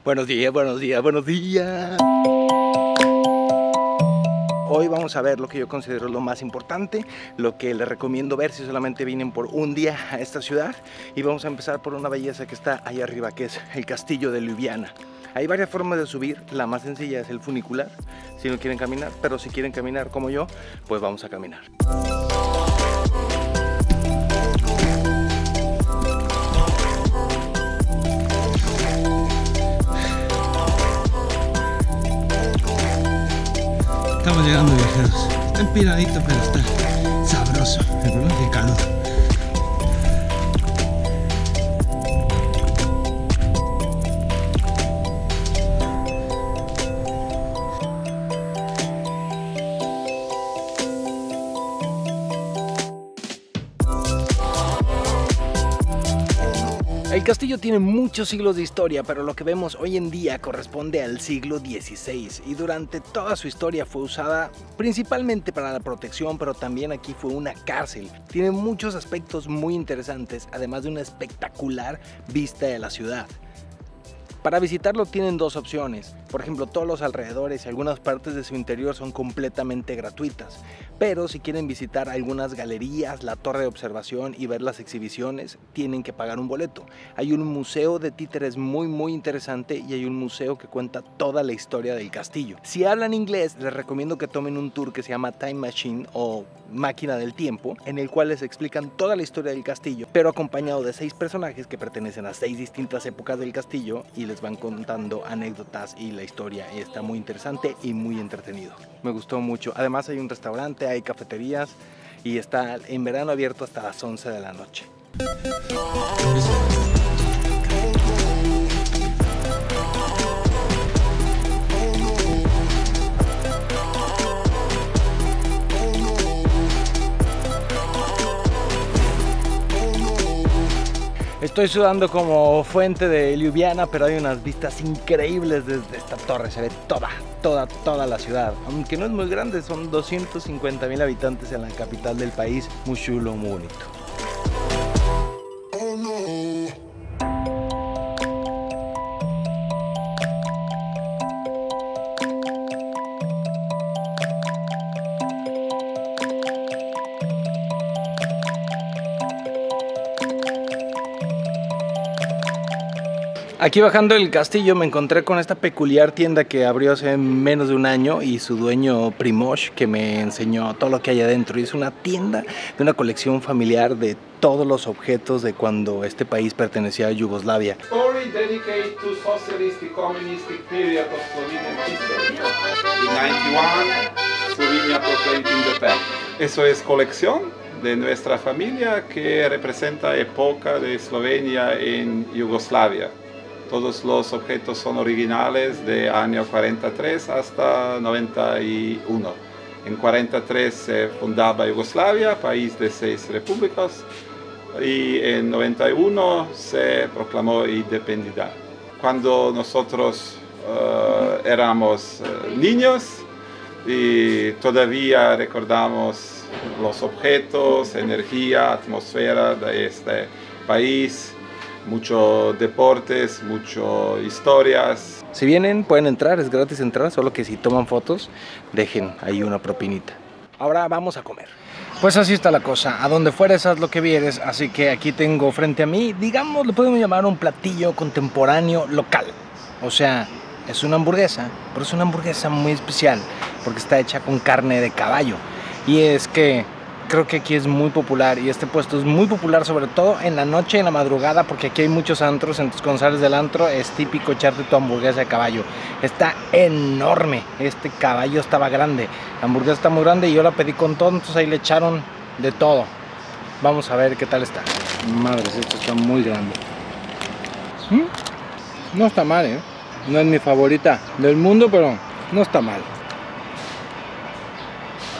Buenos días, buenos días, buenos días. Hoy vamos a ver lo que yo considero lo más importante, lo que les recomiendo ver si solamente vienen por un día a esta ciudad. Y vamos a empezar por una belleza que está ahí arriba, que es el castillo de Ljubljana. Hay varias formas de subir, la más sencilla es el funicular, si no quieren caminar, pero si quieren caminar como yo, pues vamos a caminar. Estamos llegando, viajeros. Está empinadito, pero está sabroso. El problema es el calor. El castillo tiene muchos siglos de historia, pero lo que vemos hoy en día corresponde al siglo XVI y durante toda su historia fue usada principalmente para la protección, pero también aquí fue una cárcel. Tiene muchos aspectos muy interesantes, además de una espectacular vista de la ciudad. Para visitarlo tienen dos opciones. Por ejemplo, todos los alrededores y algunas partes de su interior son completamente gratuitas. Pero si quieren visitar algunas galerías, la torre de observación y ver las exhibiciones, tienen que pagar un boleto. Hay un museo de títeres muy interesante y hay un museo que cuenta toda la historia del castillo. Si hablan inglés, les recomiendo que tomen un tour que se llama Time Machine o Máquina del Tiempo, en el cual les explican toda la historia del castillo, pero acompañado de 6 personajes que pertenecen a 6 distintas épocas del castillo y les van contando anécdotas y la historia, y está muy interesante y muy entretenido. Me gustó mucho. Además hay un restaurante, hay cafeterías y está en verano abierto hasta las 11 de la noche. Estoy sudando como fuente de Ljubljana, pero hay unas vistas increíbles desde esta torre. Se ve toda la ciudad. Aunque no es muy grande, son 250.000 habitantes en la capital del país. Muy chulo, muy bonito. Aquí bajando el castillo me encontré con esta peculiar tienda que abrió hace menos de un año y su dueño Primož, que me enseñó todo lo que hay adentro. Y es una tienda de una colección familiar de todos los objetos de cuando este país pertenecía a Yugoslavia. Story dedicated to socialist communistic period of Slovenian history. In 91, Slovenia proclaimed independence. Eso es colección de nuestra familia que representa época de Eslovenia en Yugoslavia. Todos los objetos son originales de año 43 hasta 91. En 43 se fundaba Yugoslavia, país de 6 repúblicas, y en 91 se proclamó independencia. Cuando nosotros éramos niños y todavía recordamos los objetos, energía, atmósfera de este país. Muchos deportes, muchas historias. Si vienen pueden entrar, es gratis entrar, solo que si toman fotos dejen ahí una propinita. Ahora vamos a comer. Pues así está la cosa, a donde fueres haz lo que vieres, así que aquí tengo frente a mí, digamos, le podemos llamar un platillo contemporáneo local. O sea, es una hamburguesa, pero es una hamburguesa muy especial porque está hecha con carne de caballo. Y es que creo que aquí es muy popular y este puesto es muy popular sobre todo en la noche y en la madrugada, porque aquí hay muchos antros. Entonces cuando sales del antro es típico echarte tu hamburguesa de caballo. Está enorme, este caballo estaba grande, la hamburguesa está muy grande y yo la pedí con todo, entonces ahí le echaron de todo. Vamos a ver qué tal está. Madres, esto está muy grande. No está mal, no es mi favorita del mundo, pero no está mal.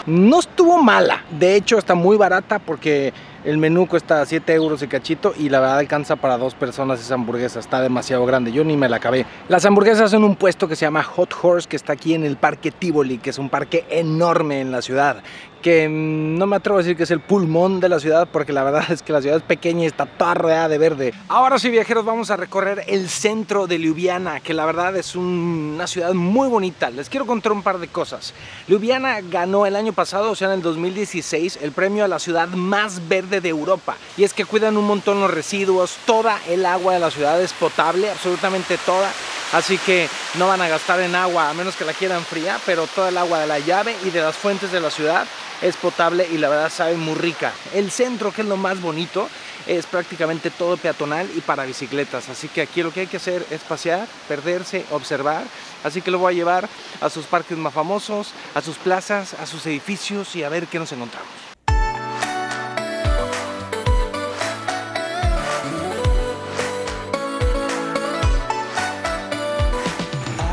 No estuvo mala, de hecho está muy barata porque el menú cuesta 7 euros y cachito y la verdad alcanza para 2 personas esa hamburguesa, está demasiado grande, yo ni me la acabé. Las hamburguesas son un puesto que se llama Hot Horse, que está aquí en el Parque Tivoli, que es un parque enorme en la ciudad. que no me atrevo a decir que es el pulmón de la ciudad, porque la verdad es que la ciudad es pequeña y está toda rodeada de verde. Ahora sí, viajeros, vamos a recorrer el centro de Ljubljana, que la verdad es una ciudad muy bonita. Les quiero contar un par de cosas. Ljubljana ganó el año pasado, o sea en el 2016, el premio a la ciudad más verde de Europa. Y es que cuidan un montón los residuos, toda el agua de la ciudad es potable, absolutamente toda. Así que no van a gastar en agua, a menos que la quieran fría, pero toda el agua de la llave y de las fuentes de la ciudad es potable y la verdad sabe muy rica. El centro, que es lo más bonito, es prácticamente todo peatonal y para bicicletas. Así que aquí lo que hay que hacer es pasear, perderse, observar. Así que lo voy a llevar a sus parques más famosos, a sus plazas, a sus edificios y a ver qué nos encontramos.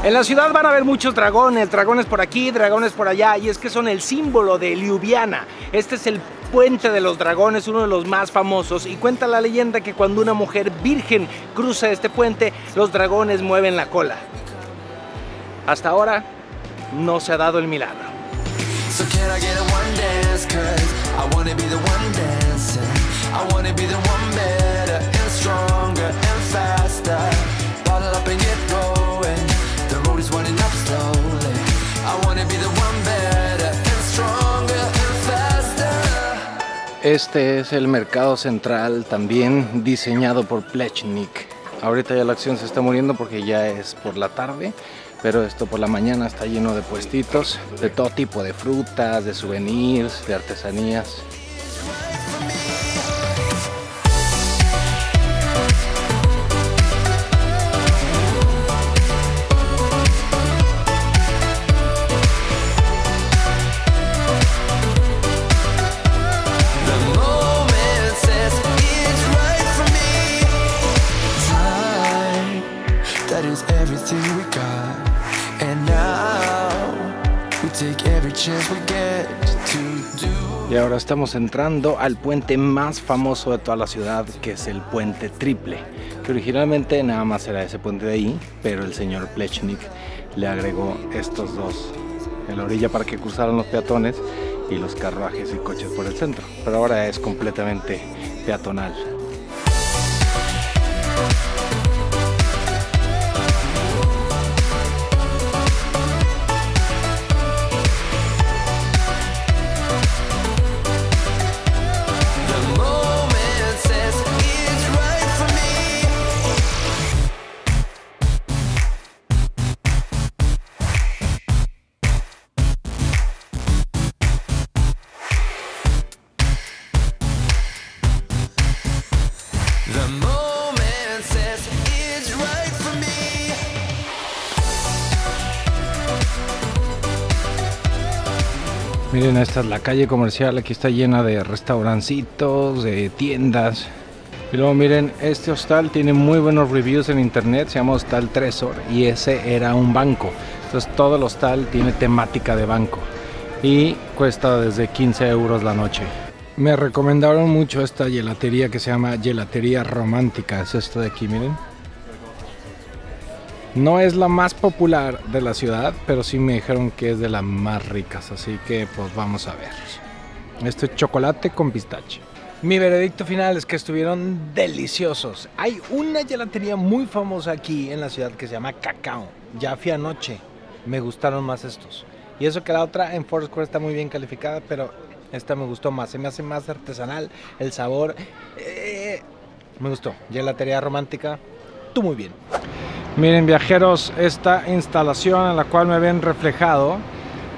En la ciudad van a ver muchos dragones, dragones por aquí, dragones por allá, y es que son el símbolo de Ljubljana. Este es el puente de los dragones, uno de los más famosos, y cuenta la leyenda que cuando una mujer virgen cruza este puente, los dragones mueven la cola. Hasta ahora no se ha dado el milagro. Este es el mercado central, también diseñado por Plečnik. Ahorita ya la acción se está muriendo porque ya es por la tarde, pero esto por la mañana está lleno de puestitos de todo tipo, de frutas, de souvenirs, de artesanías. Y ahora estamos entrando al puente más famoso de toda la ciudad, que es el puente triple, que originalmente nada más era ese puente de ahí, pero el señor Plečnik le agregó estos dos en la orilla para que cruzaran los peatones y los carruajes y coches por el centro, pero ahora es completamente peatonal. Miren, esta es la calle comercial, aquí está llena de restaurancitos, de tiendas. Y luego miren, este hostal tiene muy buenos reviews en internet, se llama Hostal Tresor y ese era un banco. Entonces todo el hostal tiene temática de banco y cuesta desde 15 euros la noche. Me recomendaron mucho esta gelatería que se llama Gelatería Romántica, es esta de aquí, miren. No es la más popular de la ciudad, pero sí me dijeron que es de las más ricas, así que pues vamos a ver. Esto es chocolate con pistache. Mi veredicto final es que estuvieron deliciosos. Hay una gelatería muy famosa aquí en la ciudad que se llama Cacao. Ya fui anoche, me gustaron más estos. Y eso que la otra en Foursquare está muy bien calificada, pero esta me gustó más. Se me hace más artesanal, el sabor me gustó. Gelatería Romántica, tú muy bien. Miren, viajeros, esta instalación en la cual me ven reflejado,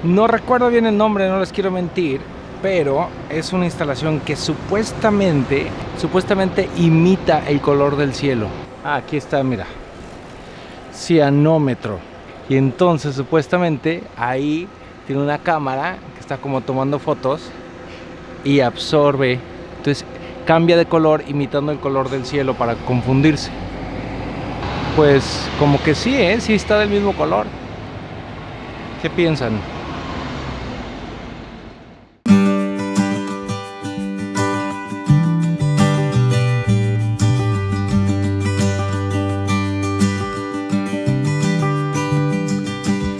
no recuerdo bien el nombre, no les quiero mentir, pero es una instalación que supuestamente imita el color del cielo. Ah, aquí está, mira, cianómetro. Y entonces supuestamente ahí tiene una cámara que está como tomando fotos y absorbe, entonces cambia de color imitando el color del cielo para confundirse. Pues como que sí, sí está del mismo color. ¿Qué piensan?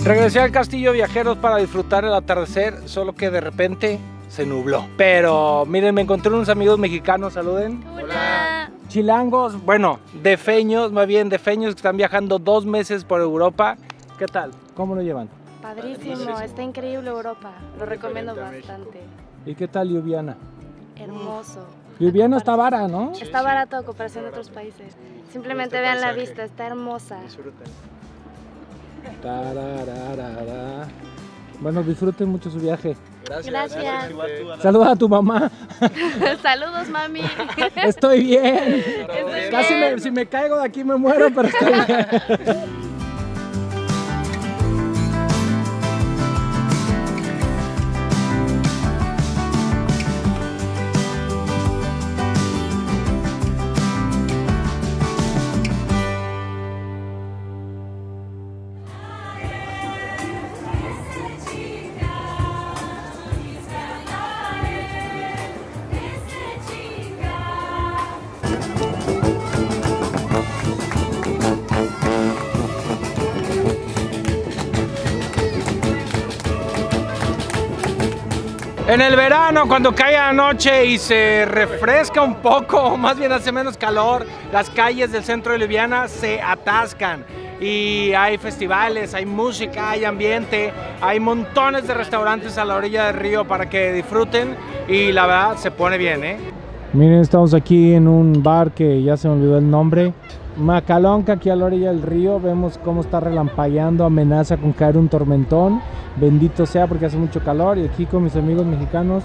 Regresé al castillo, viajeros, para disfrutar el atardecer, solo que de repente se nubló. Pero miren, me encontré unos amigos mexicanos, saluden. Hola. Chilangos, bueno, defeños, más bien defeños que están viajando 2 meses por Europa. ¿Qué tal? ¿Cómo lo llevan? Padrísimo, está increíble Europa, lo recomiendo bastante. ¿Y qué tal Ljubljana? Hermoso. Ljubljana está vara, ¿no? Está barato a comparación de otros países. Simplemente vean la vista, está hermosa. Tarararara. Bueno, disfruten mucho su viaje. Gracias. Saluda a tu mamá. Saludos, mami. Estoy bien. Estoy Casi bien. si me caigo de aquí me muero, pero estoy bien. En el verano, cuando cae la noche y se refresca un poco, o más bien hace menos calor, las calles del centro de Ljubljana se atascan. Y hay festivales, hay música, hay ambiente, hay montones de restaurantes a la orilla del río para que disfruten y la verdad se pone bien, ¿eh? Miren, estamos aquí en un bar que ya se me olvidó el nombre. Macalonca, aquí a la orilla del río, vemos cómo está relampagueando, amenaza con caer un tormentón. Bendito sea porque hace mucho calor. Y aquí con mis amigos mexicanos,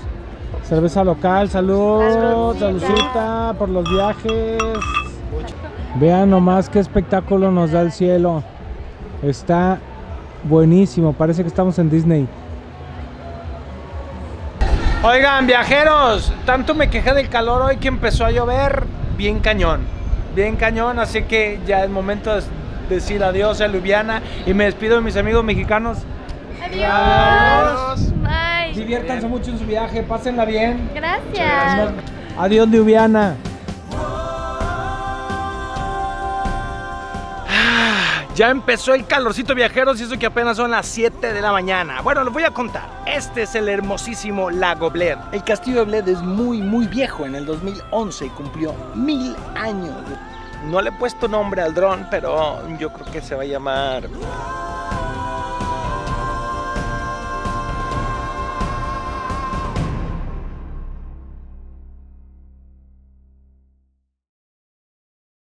cerveza local, salud, saludcita por los viajes. Vean nomás qué espectáculo nos da el cielo. Está buenísimo, parece que estamos en Disney. Oigan, viajeros, tanto me quejé del calor hoy que empezó a llover bien cañón, así que ya es momento de decir adiós a Ljubljana y me despido de mis amigos mexicanos. Adiós. Bye. Diviértanse mucho en su viaje, pásenla bien. Gracias. Adiós, Ljubljana. Ya empezó el calorcito, viajeros, y eso que apenas son las 7 de la mañana. Bueno, les voy a contar. Este es el hermosísimo Lago Bled. El castillo de Bled es muy viejo. En el 2011 cumplió 1000 años. No le he puesto nombre al dron, pero yo creo que se va a llamar